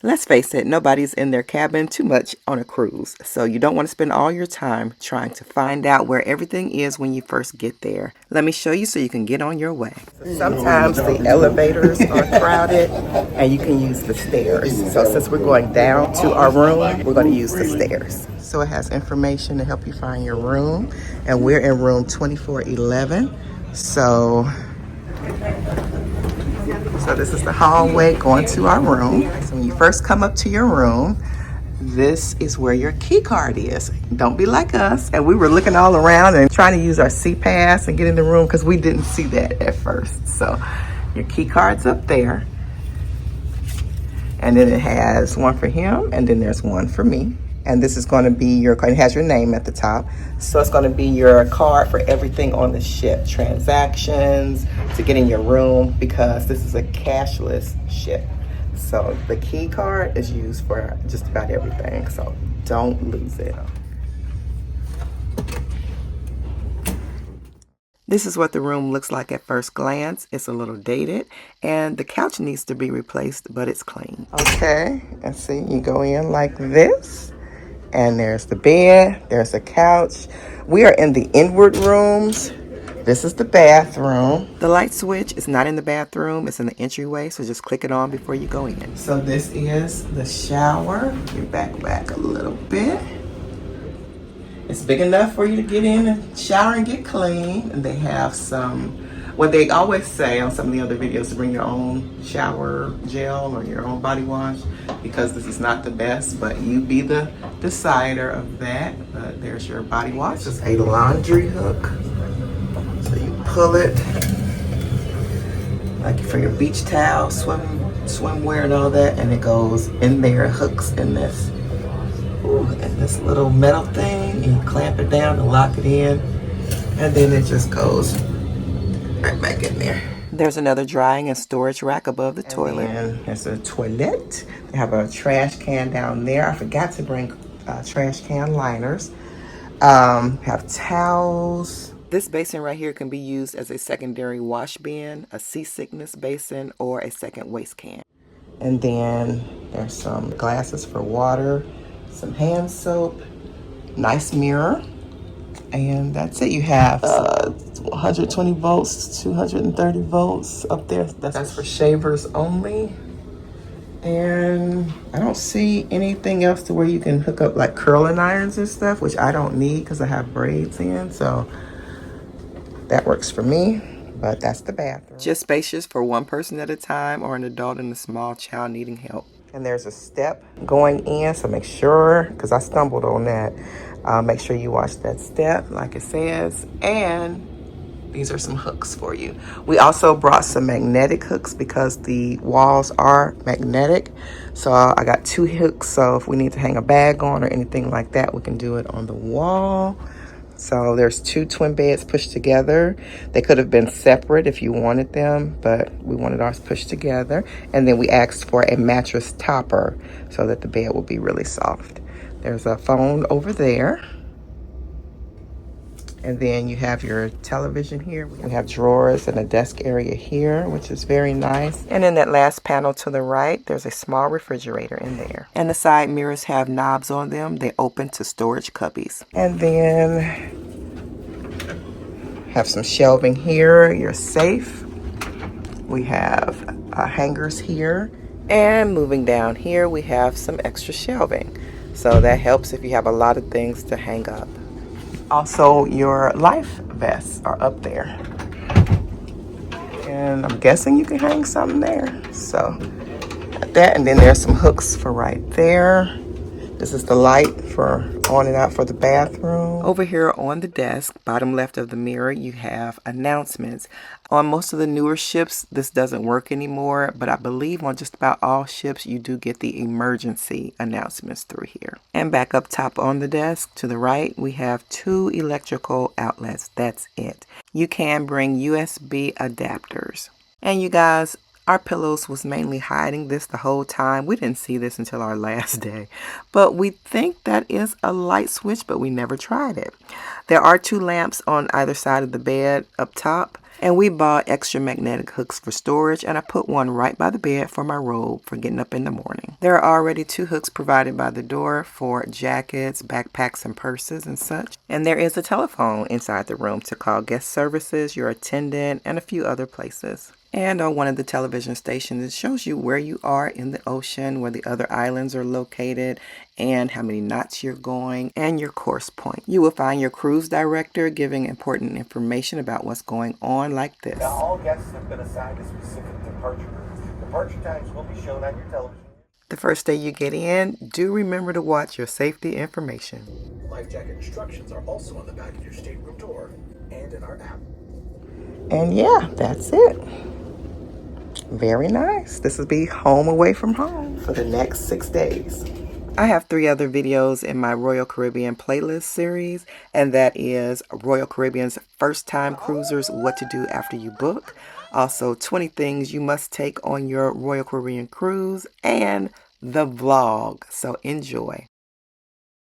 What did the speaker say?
Let's face it, nobody's in their cabin too much on a cruise, so you don't want to spend all your time trying to find out where everything is when you first get there. Let me show you so you can get on your way. Sometimes the elevators are crowded and you can use the stairs. So since we're going down to our room, we're going to use the stairs. So it has information to help you find your room, and we're in room 2411. So this is the hallway going to our room. So when you first come up to your room, this is where your key card is. Don't be like us. And we were looking all around and trying to use our C-Pass and get in the room because we didn't see that at first. So your key card's up there. And then it has one for him, and then there's one for me. And this is going to be your card. It has your name at the top. So it's going to be your card for everything on the ship. Transactions, to get in your room, because this is a cashless ship. So the key card is used for just about everything. So don't lose it. This is what the room looks like at first glance. It's a little dated, and the couch needs to be replaced, but it's clean. Okay, and see, you go in like this. And there's the bed, there's a couch. We are in the inward rooms. This is the bathroom. The light switch is not in the bathroom, it's in the entryway, so just click it on before you go in. So this is the shower. You back a little bit. It's big enough for you to get in and shower and get clean. And they have what they always say on some of the other videos, to bring your own shower gel or your own body wash, because this is not the best, but you be the decider of that. But there's your body wash. It's a laundry hook. So you pull it, like for your beach towel, swimwear and all that, and it goes in there, hooks in this. Ooh, and this little metal thing, and you clamp it down and lock it in, and then it just goes right back in there. There's another drying and storage rack above the toilet. And there's a toilet. They have a trash can down there. I forgot to bring trash can liners. Have towels. This basin right here can be used as a secondary wash bin, a seasickness basin, or a second waste can. And then there's some glasses for water, some hand soap, nice mirror. And that's it. You have 120 volts, 230 volts up there. That's for shavers only. And I don't see anything else to where you can hook up like curling irons and stuff, which I don't need because I have braids in. So that works for me. But that's the bathroom. Just spacious for one person at a time, or an adult and a small child needing help. And there's a step going in, so make sure, because I stumbled on that, make sure you watch that step like it says. And these are some hooks for you. We also brought some magnetic hooks because the walls are magnetic. So I got 2 hooks, so if we need to hang a bag on or anything like that, we can do it on the wall. So there's 2 twin beds pushed together. They could have been separate if you wanted them, but we wanted ours pushed together. And then we asked for a mattress topper so that the bed will be really soft. There's a phone over there. And then you have your television here. We have drawers and a desk area here, which is very nice. And in that last panel to the right, there's a small refrigerator in there. And the side mirrors have knobs on them. They open to storage cubbies. And then have some shelving here, your safe. We have hangers here. And moving down here, we have some extra shelving. So that helps if you have a lot of things to hang up. Also, your life vests are up there. And I'm guessing you can hang something there. So, got that. And then there's some hooks for right there. This is the light for on and out for the bathroom. Over here on the desk, bottom left of the mirror, you have announcements. On most of the newer ships, this doesn't work anymore, but I believe on just about all ships, you do get the emergency announcements through here. And back up top on the desk to the right, we have 2 electrical outlets. That's it. You can bring USB adapters. And you guys, our pillows was mainly hiding this the whole time. We didn't see this until our last day. But we think that is a light switch, but we never tried it. There are 2 lamps on either side of the bed up top. And we bought extra magnetic hooks for storage, and I put one right by the bed for my robe for getting up in the morning. There are already 2 hooks provided by the door for jackets, backpacks, and purses and such. And there is a telephone inside the room to call guest services, your attendant, and a few other places. And on one of the television stations, it shows you where you are in the ocean, where the other islands are located, and how many knots you're going, and your course point. You will find your cruise director giving important information about what's going on, like this. Now, all guests have been assigned a specific departure route. Departure times will be shown on your television. The first day you get in, do remember to watch your safety information. Life jacket instructions are also on the back of your stateroom door and in our app. And yeah, that's it. Very nice. This will be home away from home for the next 6 days. I have 3 other videos in my Royal Caribbean playlist series, and that is Royal Caribbean's First Time Cruisers, What to Do After You Book, also 20 Things You Must Take on Your Royal Caribbean Cruise, and the vlog. So enjoy.